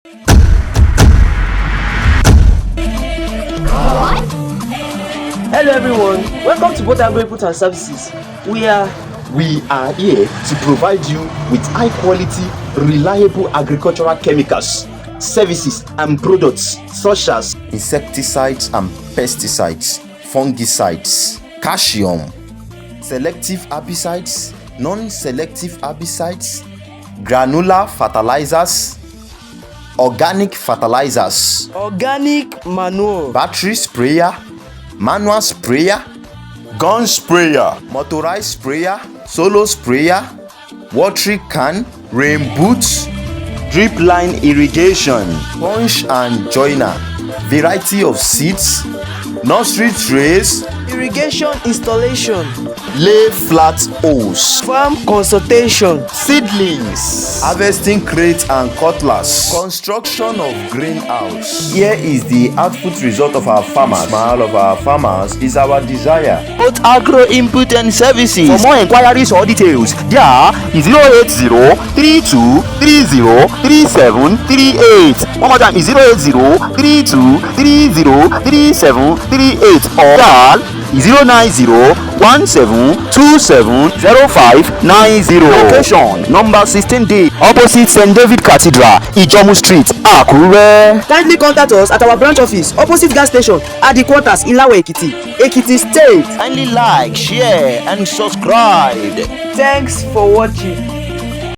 Hello everyone, welcome to Both Agro Input and Services. We are here to provide you with high quality, reliable agricultural chemicals, services and products such as insecticides and pesticides, fungicides, calcium, selective herbicides, non-selective herbicides, granular fertilizers, organic fertilizers, organic manure, battery sprayer, manual sprayer, gun sprayer, motorized sprayer, solo sprayer, watering can, rain boots, drip line irrigation, punch and joiner, variety of seeds, nursery trays, irrigation installation, lay flat hose, farm consultation, seedlings, harvesting crates and cutlass, construction of greenhouse. Here is the output result of our farmers. Smile of our farmers is our desire. Both Agro Input and Services. For more inquiries or details, there is 080-3230-3738. One more time is 080-3230-3738 or call 090-1727-0590. Location number 16D opposite St. David Cathedral, Ijomu Street, Akure. Kindly contact us at our branch office opposite gas station at the quarters Ilawe Ekiti, Ekiti State. Kindly like, share and subscribe. Thanks for watching.